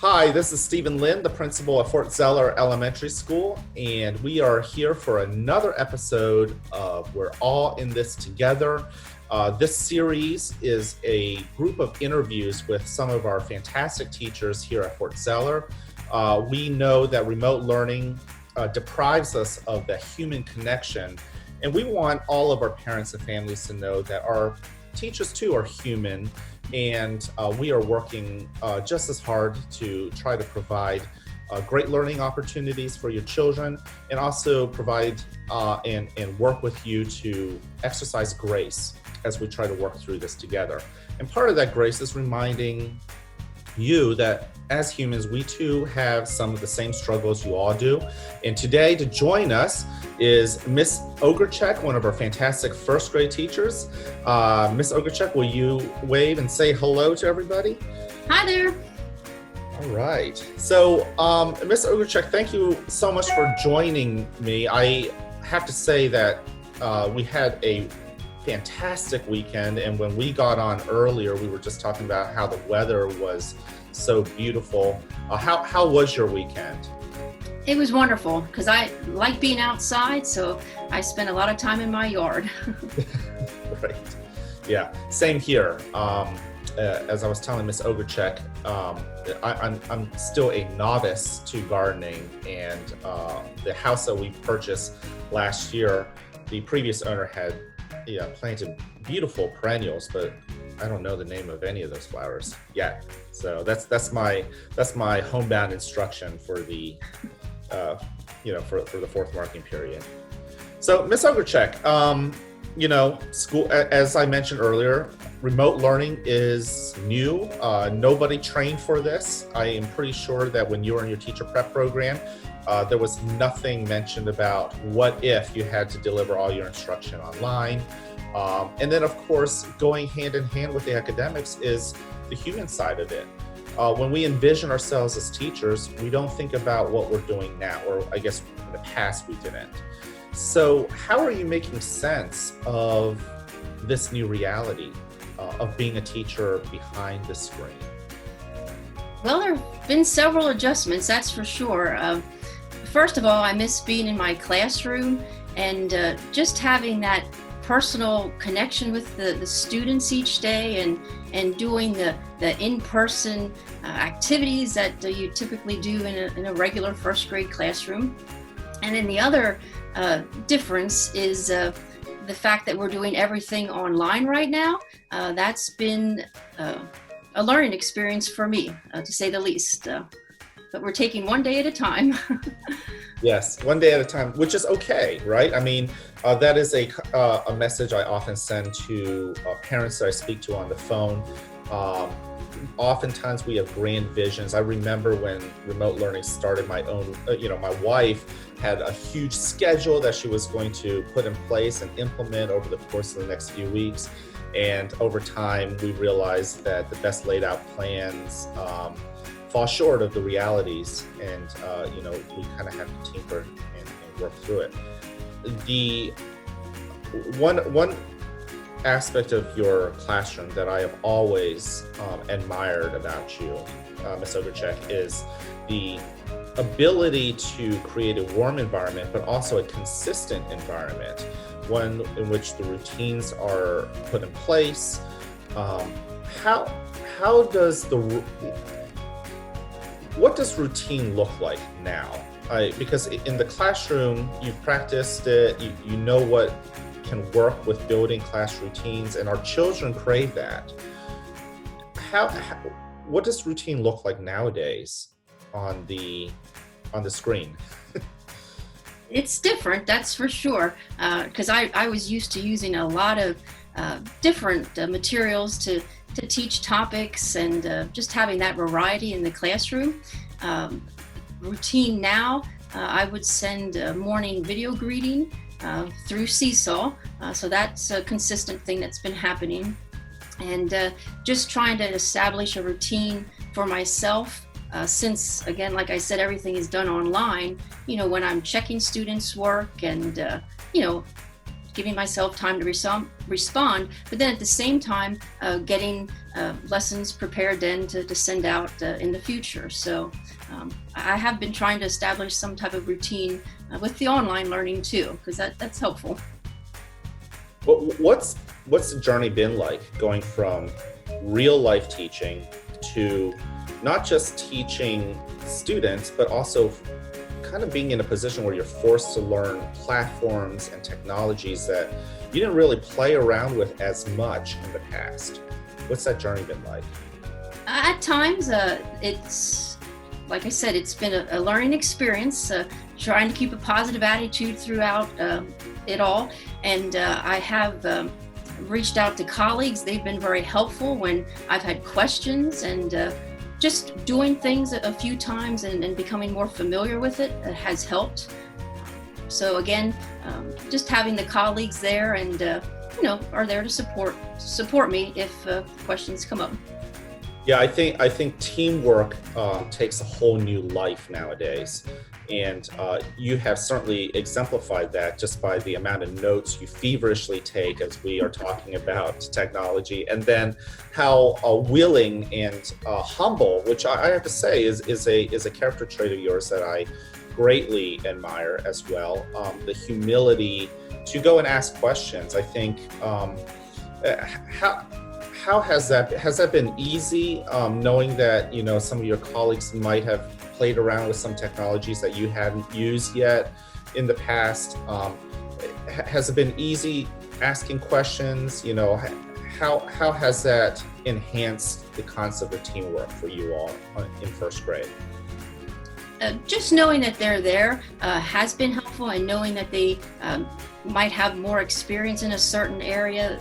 Hi, this is Stephen Lynn, the principal at Fort Zeller Elementary School, and we are here for another episode of We're All in This Together. This series is a group of interviews with some of our fantastic teachers here at Fort Zeller. We know that remote learning deprives us of the human connection, and we want all of our parents and families to know that our teachers too are human, and we are working just as hard to try to provide great learning opportunities for your children, and also provide and work with you to exercise grace as we try to work through this together. And part of that grace is reminding you that as humans, we too have some of the same struggles you all do. And today, to join us is Miss Ogurcak, one of our fantastic first grade teachers. Miss Ogurcak, will you wave and say hello to everybody? Hi there. All right. So, Miss Ogurcak, thank you so much for joining me. I have to say that we had a fantastic weekend, and when we got on earlier, we were just talking about how the weather was so beautiful. How was your weekend? It was wonderful because I like being outside, so I spent a lot of time in my yard. Right. Yeah, same here. As I was telling Miss Ogurcak, I'm still a novice to gardening, and the house that we purchased last year, the previous owner had planted beautiful perennials, but I don't know the name of any of those flowers yet. So that's my homebound instruction for the for the fourth marking period. So Miss Ogurcak, school, as I mentioned earlier, remote learning is new. Nobody trained for this. I am pretty sure that when you were in your teacher prep program, there was nothing mentioned about what if you had to deliver all your instruction online. And then, of course, going hand in hand with the academics is the human side of it. When we envision ourselves as teachers, we don't think about what we're doing now, or I guess in the past we didn't. So how are you making sense of this new reality of being a teacher behind the screen? Well, there have been several adjustments, that's for sure. First of all, I miss being in my classroom and just having that personal connection with the students each day, and doing the in-person activities that you typically do in a regular first grade classroom. And then the other difference is the fact that we're doing everything online right now. That's been a learning experience for me, to say the least. But we're taking one day at a time. Yes, one day at a time, which is okay, right? I mean, that is a message I often send to parents that I speak to on the phone. Oftentimes we have grand visions. I remember when remote learning started, my wife had a huge schedule that she was going to put in place and implement over the course of the next few weeks. And over time, we realized that the best laid out plans fall short of the realities, and we kind of have to tinker and work through it. The one aspect of your classroom that I have always admired about you, Ms. Ogurcak, is the ability to create a warm environment, but also a consistent environment, one in which the routines are put in place. What does routine look like now? Because in the classroom, you've practiced it, you know what can work with building class routines, and our children crave that. What does routine look like nowadays on the screen? It's different, that's for sure, because I was used to using a lot of different materials to teach topics, and just having that variety in the classroom. Routine now, I would send a morning video greeting through Seesaw, so that's a consistent thing that's been happening. And just trying to establish a routine for myself, since, again, like I said, everything is done online, when I'm checking students' work and, giving myself time to respond, but then at the same time, getting lessons prepared then to send out in the future. So I have been trying to establish some type of routine with the online learning too, because that's helpful. What's the journey been like going from real life teaching to not just teaching students, but also kind of being in a position where you're forced to learn platforms and technologies that you didn't really play around with as much in the past? What's that journey been like? At times, it's, like I said, it's been a learning experience, trying to keep a positive attitude throughout it all. And I have reached out to colleagues. They've been very helpful when I've had questions, and just doing things a few times and becoming more familiar with it has helped. So again, just having the colleagues there and are there to support me if questions come up. Yeah, I think teamwork takes a whole new life nowadays, and you have certainly exemplified that just by the amount of notes you feverishly take as we are talking about technology, and then how willing and humble, which I have to say is a character trait of yours that I greatly admire as well. The humility to go and ask questions. I think how has that been easy, knowing that some of your colleagues might have played around with some technologies that you hadn't used yet in the past? Has it been easy asking questions? How has that enhanced the concept of teamwork for you all in first grade? Just knowing that they're there has been helpful, and knowing that they might have more experience in a certain area.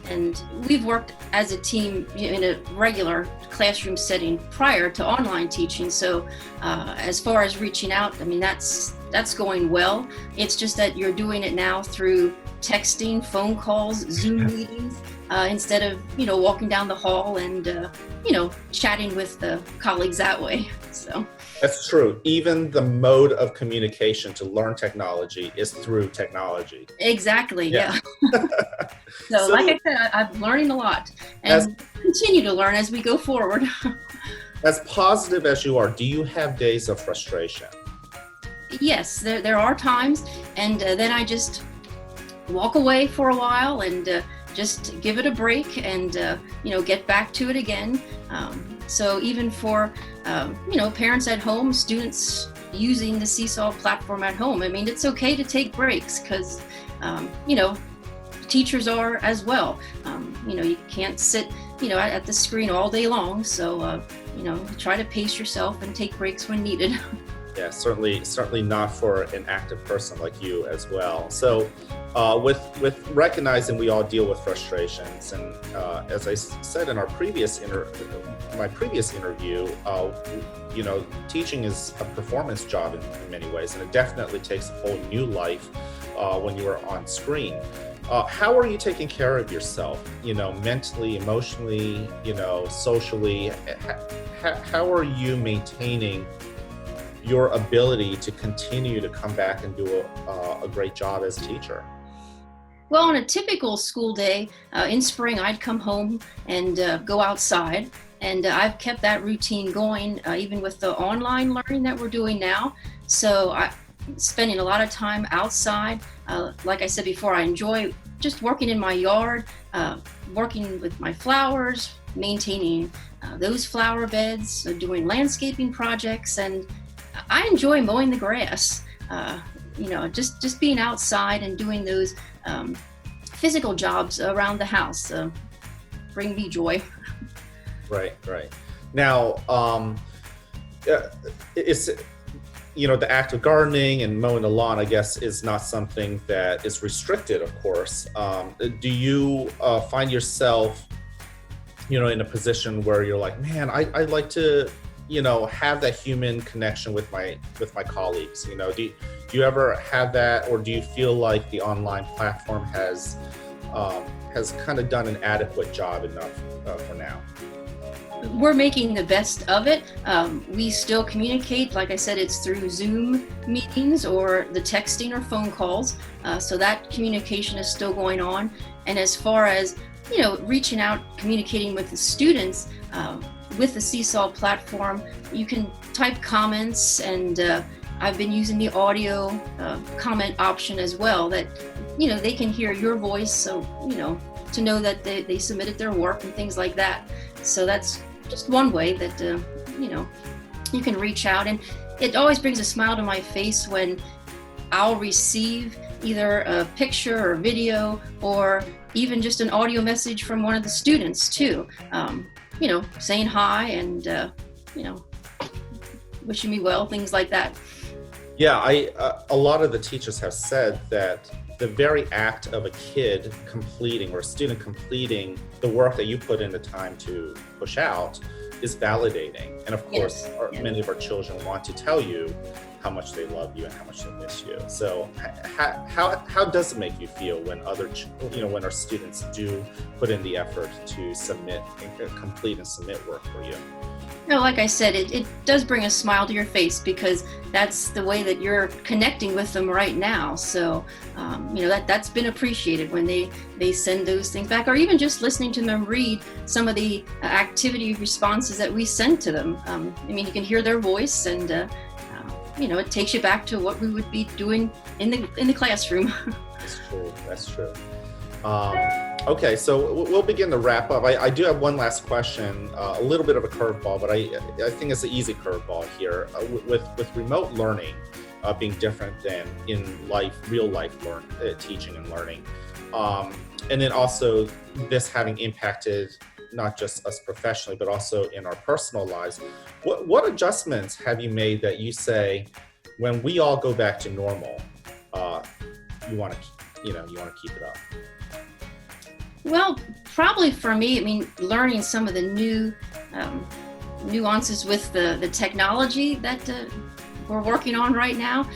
And we've worked as a team in a regular classroom setting prior to online teaching. So as far as reaching out, I mean, that's going well. It's just that you're doing it now through texting, phone calls, Zoom meetings, instead of, walking down the hall and, chatting with the colleagues that way. So that's true. Even the mode of communication to learn technology is through technology. Exactly. Yeah. So like I said, I'm learning a lot and continue to learn as we go forward. As positive as you are, do you have days of frustration? Yes, there are times, and then I just walk away for a while and just give it a break and get back to it again. So even for parents at home, students using the Seesaw platform at home, I mean, it's okay to take breaks because teachers are as well. You can't sit at the screen all day long, so try to pace yourself and take breaks when needed. Yeah, certainly not for an active person like you as well. So with recognizing we all deal with frustrations, and as I said in our previous interview, teaching is a performance job in many ways, and it definitely takes a whole new life when you are on screen. How are you taking care of yourself, mentally, emotionally, socially? How are you maintaining your ability to continue to come back and do a great job as a teacher? Well, on a typical school day, in spring, I'd come home and go outside. And I've kept that routine going, even with the online learning that we're doing now. So I'm spending a lot of time outside. Like I said before, I enjoy just working in my yard, working with my flowers, maintaining those flower beds, doing landscaping projects, and I enjoy mowing the grass. Just being outside and doing those physical jobs around the house bring me joy. Right. Now, it's the act of gardening and mowing the lawn, I guess, is not something that is restricted, of course. Do you find yourself, in a position where you're like, man, I'd like to, have that human connection with my colleagues? Do you ever have that, or do you feel like the online platform has kind of done an adequate job enough for now? we're making the best of it. We still communicate. Like I said, it's through Zoom meetings or the texting or phone calls. So that communication is still going on. And as far as, reaching out, communicating with the students, with the Seesaw platform, you can type comments, and I've been using the audio comment option as well, that, they can hear your voice. So, to know that they submitted their work and things like that. So that's just one way that, you can reach out. And it always brings a smile to my face when I'll receive either a picture or video or even just an audio message from one of the students too, saying hi and, wishing me well, things like that. Yeah, a lot of the teachers have said that the very act of a kid completing or a student completing the work that you put in the time to push out is validating. And of course, Yes. Many of our children want to tell you how much they love you and how much they miss you. So how does it make you feel when when our students do put in the effort to complete and submit work for you? Like I said, it does bring a smile to your face, because that's the way that you're connecting with them right now. So, that's been appreciated when they send those things back, or even just listening to them read some of the activity responses that we send to them. You can hear their voice, and it takes you back to what we would be doing in the classroom. That's true. Okay, so we'll begin to wrap up. I do have one last question, a little bit of a curveball, but I think it's an easy curveball here. With remote learning being different than in real life teaching and learning, and then also this having impacted not just us professionally, but also in our personal lives. What adjustments have you made that you say, when we all go back to normal, you want to keep it up? Well, probably for me, learning some of the new nuances with the technology that we're working on right now.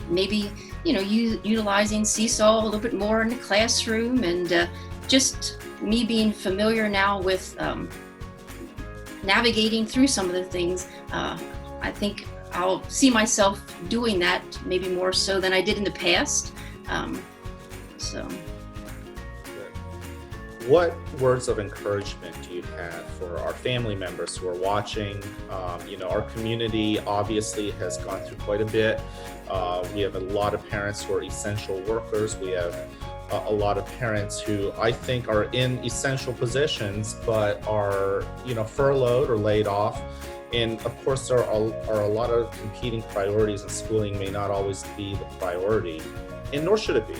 Maybe, utilizing Seesaw a little bit more in the classroom, and just me being familiar now with navigating through some of the things. I think I'll see myself doing that maybe more so than I did in the past. What words of encouragement do you have for our family members who are watching? Our community obviously has gone through quite a bit. We have a lot of parents who are essential workers. We have a lot of parents who I think are in essential positions, but are, furloughed or laid off. And of course, there are a lot of competing priorities, and schooling may not always be the priority, and nor should it be.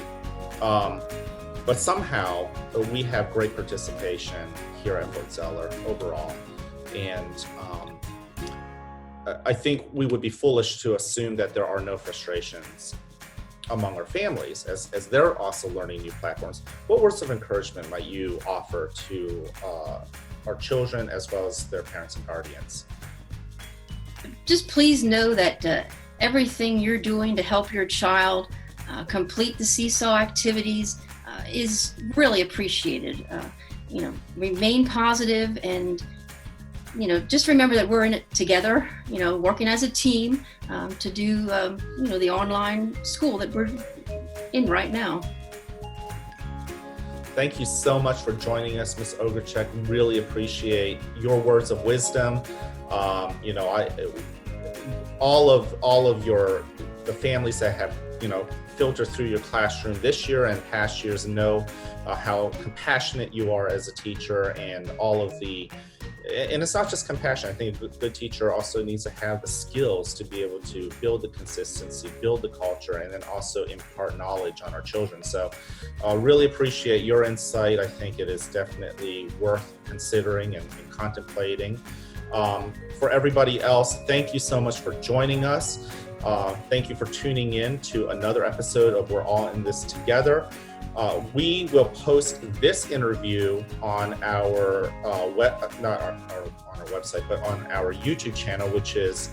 But somehow we have great participation here at Fort Zeller overall. And I think we would be foolish to assume that there are no frustrations among our families as they're also learning new platforms. What words of encouragement might you offer to our children as well as their parents and guardians? Just please know that everything you're doing to help your child complete the Seesaw activities is really appreciated. Remain positive, and just remember that we're in it together, working as a team to do the online school that we're in right now. Thank you so much for joining us, Ms. Ogurcak. Really appreciate your words of wisdom. All of the families that have filter through your classroom this year and past years know how compassionate you are as a teacher, and and it's not just compassion. I think a good teacher also needs to have the skills to be able to build the consistency, build the culture, and then also impart knowledge on our children. So really appreciate your insight. I think it is definitely worth considering and contemplating. For everybody else, thank you so much for joining us. Thank you for tuning in to another episode of We're All in This Together. We will post this interview on our not on our website, but on our YouTube channel, which is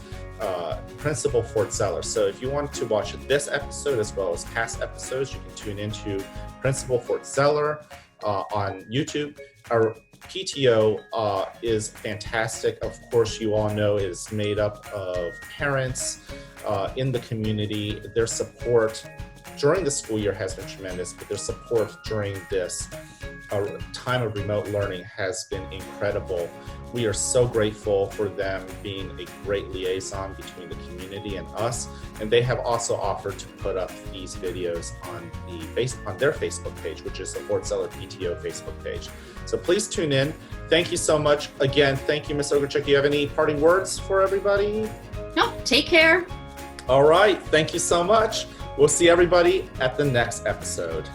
Principal Fort Zeller. So if you want to watch this episode as well as past episodes, you can tune into Principal Fort Zeller on YouTube. PTO is fantastic. Of course, you all know it is made up of parents in the community. Their support during the school year has been tremendous, but their support during this time of remote learning has been incredible. We are so grateful for them being a great liaison between the community and us. And they have also offered to put up these videos on their Facebook page, which is the Fort Zeller PTO Facebook page. So please tune in. Thank you so much. Again, thank you, Ms. Ogurcak. You have any parting words for everybody? No, take care. All right. Thank you so much. We'll see everybody at the next episode.